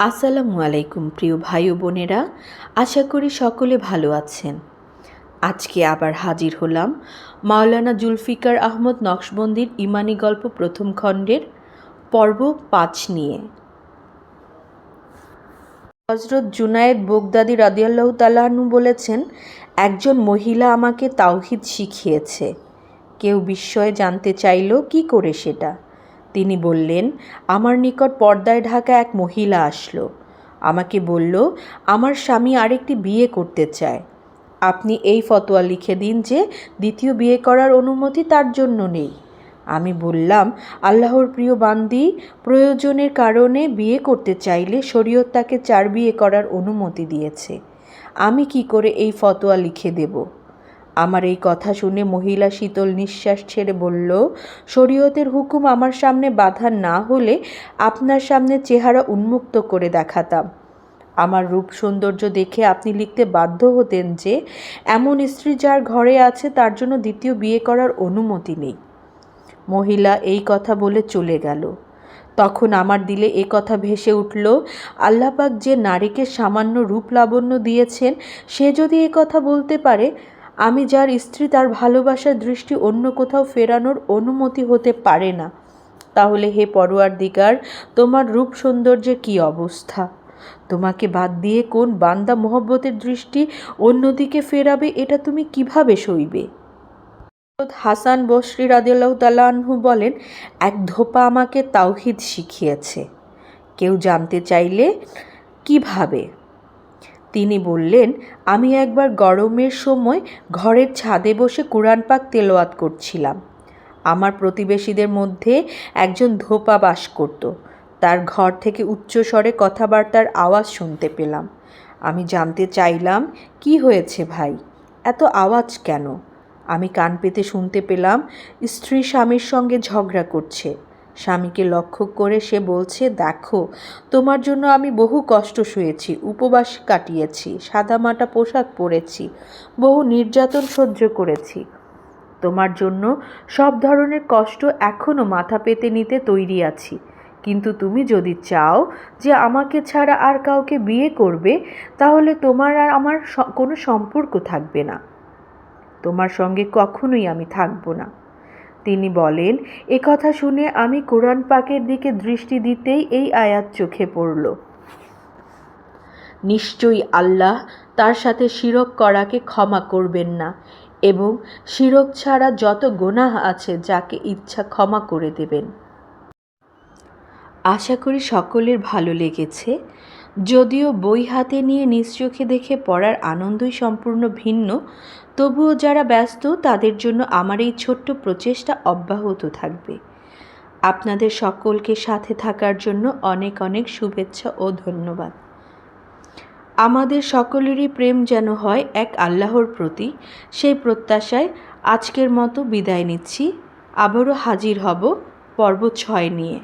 আসসালামু আলাইকুম প্রিয় ভাই ও বোনেরা, আশা করি সকলে ভালো আছেন। আজকে আবার হাজির হলাম মাওলানা জুলফিকার আহমদ নকশবন্দির ইমানি গল্প প্রথম খণ্ডের পর্ব ৫ নিয়ে। হজরত জুনায়েদ বগদাদি রাদিয়াল্লাহু তাআলা আনহু বলেছেন, একজন মহিলা আমাকে তাওহীদ শিখিয়েছে। কেউ বিস্ময়ে জানতে চাইল কি করে সেটা। তিনি বললেন, আমার নিকট পর্দায় ঢাকা এক মহিলা আসলো। আমাকে বলল, আমার স্বামী আরেকটি বিয়ে করতে চায়। আপনি এই ফতোয়া লিখে দিন যে দ্বিতীয় বিয়ে করার অনুমতি তার জন্য নেই। আমি বললাম, আল্লাহর প্রিয় বান্দি প্রয়োজনের কারণে বিয়ে করতে চাইলে শরীয়ত তাকে 4 বিয়ে করার অনুমতি দিয়েছে। আমি কি করে এই ফতোয়া লিখে দেব? আমার এই কথা শুনে মহিলা শীতল নিঃশ্বাস ছেড়ে বলল, শরীয়তের হুকুম আমার সামনে বাধা না হলে আপনার সামনে চেহারা উন্মুক্ত করে দেখাতাম। আমার রূপ সৌন্দর্য দেখে আপনি লিখতে বাধ্য হতেন যে এমন স্ত্রী যার ঘরে আছে তার জন্য দ্বিতীয় বিয়ে করার অনুমতি নেই। মহিলা এই কথা বলে চলে গেল। তখন আমার দিলে এ কথা ভেসে উঠল, আল্লাহ পাক যে নারীকে সামান্য রূপ লাবণ্য দিয়েছেন, সে যদি এ কথা বলতে পারে, আমি যার স্ত্রী তার ভালোবাসার দৃষ্টি অন্য কোথাও ফেরানোর অনুমতি হতে পারে না, তাহলে হে পরওয়ারদিগার, তোমার রূপ সৌন্দর্যের কী অবস্থা? তোমাকে বাদ দিয়ে কোন বান্দা মোহব্বতের দৃষ্টি অন্যদিকে ফেরাবে, এটা তুমি কিভাবে সইবে? হাসান বসরি রাদিয়াল্লাহু তাআলা আনহু বলেন, এক ধোপা আমাকে তাওহীদ শিখিয়েছে। কেউ জানতে চাইলে কিভাবে? তিনি বললেন, আমি একবার গরমের সময় ঘরের ছাদে বসে কুরআন পাক তেলাওয়াত করছিলাম। আমার প্রতিবেশীদের মধ্যে একজন ধোপা বাস করত। তার ঘর থেকে উচ্চস্বরে কথাবার্তার আওয়াজ শুনতে পেলাম। আমি জানতে চাইলাম, কি হয়েছে ভাই, এত আওয়াজ কেন? আমি কান পেতে শুনতে পেলাম স্ত্রী স্বামীর সঙ্গে ঝগড়া করছে। স্বামীকে লক্ষ্য করে সে বলছে, দেখো, তোমার জন্য আমি বহু কষ্ট সয়েছি, উপবাস কাটিয়েছি, সাদামাটা পোশাক পরেছি, বহু নির্যাতন সহ্য করেছি। তোমার জন্য সব ধরনের কষ্ট এখনও মাথা পেতে নিতে তৈরি আছি, কিন্তু তুমি যদি চাও যে আমাকে ছাড়া আর কাউকে বিয়ে করবে, তাহলে তোমার আর আমার কোনো সম্পর্ক থাকবে না। তোমার সঙ্গে কখনোই আমি থাকব না। তিনি বলেন, এ কথা শুনে আমি কোরআন পাকের দিকে দৃষ্টি দিতেই এই আয়াত চোখে পড়ল, নিশ্চয়ই আল্লাহ তার সাথে শিরক করাকে ক্ষমা করবেন না এবং শিরক ছাড়া যত গুনাহ আছে যাকে ইচ্ছা ক্ষমা করে দেবেন। আশা করি সকলের ভালো লেগেছে। যদিও বই হাতে নিয়ে নিজ চোখে দেখে পড়ার আনন্দই সম্পূর্ণ ভিন্ন, তবুও যারা ব্যস্ত তাদের জন্য আমার এই ছোট্ট প্রচেষ্টা অব্যাহত থাকবে। আপনাদের সকলকে সাথে থাকার জন্য অনেক অনেক শুভেচ্ছা ও ধন্যবাদ। আমাদের সকলেরই প্রেম যেন হয় এক আল্লাহর প্রতি, সেই প্রত্যাশায় আজকের মতো বিদায় নিচ্ছি। আবারও হাজির হব পর্ব 6 নিয়ে।